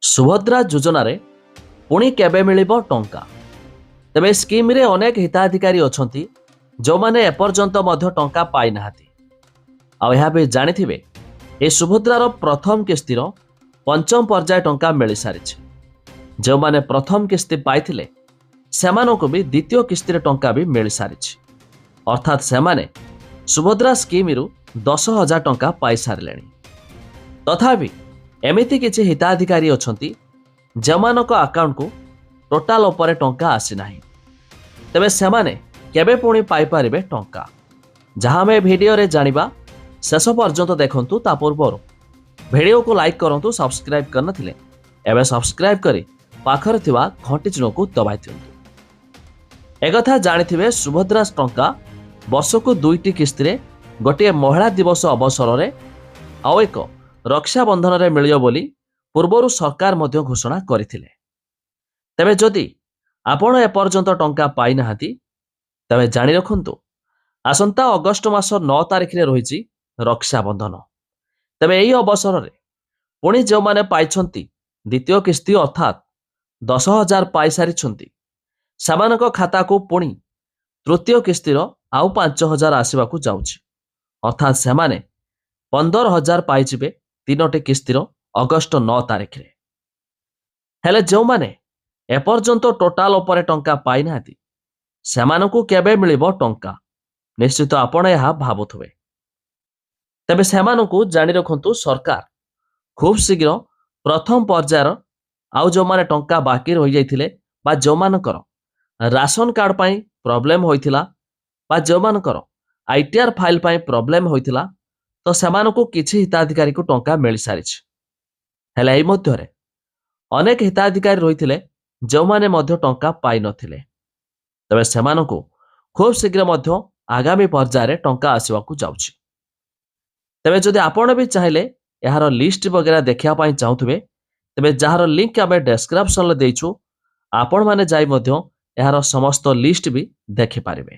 ସୁଭଦ୍ରା ଯୋଜନାରେ ପୁଣି କେବେ ମିଳିବ ଟଙ୍କା? ତେବେ ସ୍କିମ୍ରେ ଅନେକ ହିତାଧିକାରୀ ଅଛନ୍ତି ଯେଉଁମାନେ ଏପର୍ଯ୍ୟନ୍ତ ମଧ୍ୟ ଟଙ୍କା ପାଇନାହାନ୍ତି। ଆଉ ଏହା ବି ଜାଣିଥିବେ ଏ ସୁଭଦ୍ରାର ପ୍ରଥମ କିସ୍ତିର ପଞ୍ଚମ ପର୍ଯ୍ୟାୟ ଟଙ୍କା ମିଳିସାରିଛି। ଯେଉଁମାନେ ପ୍ରଥମ କିସ୍ତି ପାଇଥିଲେ ସେମାନଙ୍କୁ ବି ଦ୍ୱିତୀୟ କିସ୍ତିରେ ଟଙ୍କା ବି ମିଳିସାରିଛି। ଅର୍ଥାତ୍ ସେମାନେ ସୁଭଦ୍ରା ସ୍କିମ୍ରୁ 10,000 ଟଙ୍କା ପାଇସାରିଲେଣି। ତଥାପି ଏମିତି କିଛି ହିତାଧିକାରୀ ଅଛନ୍ତି ଯେଉଁମାନଙ୍କ ଆକାଉଣ୍ଟକୁ ଟୋଟାଲ ଉପରେ ଟଙ୍କା ଆସିନାହିଁ। ତେବେ ସେମାନେ କେବେ ପୁଣି ପାଇପାରିବେ ଟଙ୍କା, ଯାହା ଆମେ ଭିଡ଼ିଓରେ ଜାଣିବା। ଶେଷ ପର୍ଯ୍ୟନ୍ତ ଦେଖନ୍ତୁ। ତା ପୂର୍ବରୁ ଭିଡ଼ିଓକୁ ଲାଇକ୍ କରନ୍ତୁ। ସବସ୍କ୍ରାଇବ୍ କରିନଥିଲେ ଏବେ ସବସ୍କ୍ରାଇବ୍ କରି ପାଖରେ ଥିବା ଘଣ୍ଟି ଚିହ୍ନକୁ ଦବାଇ ଦିଅନ୍ତୁ। ଏକଥା ଜାଣିଥିବେ, ସୁଭଦ୍ରା ଟଙ୍କା ବର୍ଷକୁ 2ଟି କିସ୍ତିରେ ଗୋଟିଏ ମହିଳା ଦିବସ ଅବସରରେ ଆଉ ଏକ ରକ୍ଷାବନ୍ଧନରେ ମିଳିବ ବୋଲି ପୂର୍ବରୁ ସରକାର ମଧ୍ୟ ଘୋଷଣା କରିଥିଲେ। ତେବେ ଯଦି ଆପଣ ଏପର୍ଯ୍ୟନ୍ତ ଟଙ୍କା ପାଇନାହାନ୍ତି ତେବେ ଜାଣି ରଖନ୍ତୁ, ଆସନ୍ତା ଅଗଷ୍ଟ ମାସ 9 ତାରିଖରେ ରହିଛି ରକ୍ଷାବନ୍ଧନ। ତେବେ ଏହି ଅବସରରେ ପୁଣି ଯେଉଁମାନେ ପାଇଛନ୍ତି ଦ୍ୱିତୀୟ କିସ୍ତି ଅର୍ଥାତ୍ 10,000 ପାଇସାରିଛନ୍ତି, ସେମାନଙ୍କ ଖାତାକୁ ପୁଣି ତୃତୀୟ କିସ୍ତିର ଆଉ 5,000 ଆସିବାକୁ ଯାଉଛି। ଅର୍ଥାତ୍ ସେମାନେ 15,000 ପାଇଯିବେ 3ଟି କିସ୍ତିର ଅଗଷ୍ଟ 9 ତାରିଖରେ। ହେଲେ ଯେଉଁମାନେ ଏପର୍ଯ୍ୟନ୍ତ ଟୋଟାଲ ଉପରେ ଟଙ୍କା ପାଇନାହାନ୍ତି ସେମାନଙ୍କୁ କେବେ ମିଳିବ ଟଙ୍କା? ନିଶ୍ଚିତ ଆପଣ ଏହା ଭାବୁଥିବେ। ତେବେ ସେମାନଙ୍କୁ ଜାଣି ରଖନ୍ତୁ, ସରକାର ଖୁବ୍ ଶୀଘ୍ର ପ୍ରଥମ ପର୍ଯ୍ୟାୟର ଆଉ ଯେଉଁମାନେ ଟଙ୍କା ବାକି ରହିଯାଇଥିଲେ ବା ଯେଉଁମାନଙ୍କର ରାସନ କାର୍ଡ ପାଇଁ ପ୍ରୋବ୍ଲେମ୍ ହୋଇଥିଲା ବା ଯେଉଁମାନଙ୍କର ITR ଫାଇଲ୍ ପାଇଁ ପ୍ରୋବ୍ଲେମ୍ ହୋଇଥିଲା, ତ ସେମାନଙ୍କୁ କିଛି ହିତାଧିକାରୀଙ୍କୁ ଟଙ୍କା ମିଳିସାରିଛି। ହେଲେ ଏହି ମଧ୍ୟରେ ଅନେକ ହିତାଧିକାରୀ ରହିଥିଲେ ଯେଉଁମାନେ ମଧ୍ୟ ଟଙ୍କା ପାଇନଥିଲେ। ତେବେ ସେମାନଙ୍କୁ ଖୁବ୍ ଶୀଘ୍ର ମଧ୍ୟ ଆଗାମୀ ପର୍ଯ୍ୟାୟରେ ଟଙ୍କା ଆସିବାକୁ ଯାଉଛି। ତେବେ ଯଦି ଆପଣ ବି ଚାହିଁଲେ ଏହାର ଲିଷ୍ଟ ବଗେରା ଦେଖିବା ପାଇଁ ଚାହୁଁଥିବେ, ତେବେ ଯାହାର ଲିଙ୍କ ଆମେ ଡେସ୍କ୍ରିପ୍ସନରେ ଦେଇଛୁ, ଆପଣମାନେ ଯାଇ ମଧ୍ୟ ଏହାର ସମସ୍ତ ଲିଷ୍ଟ ବି ଦେଖିପାରିବେ।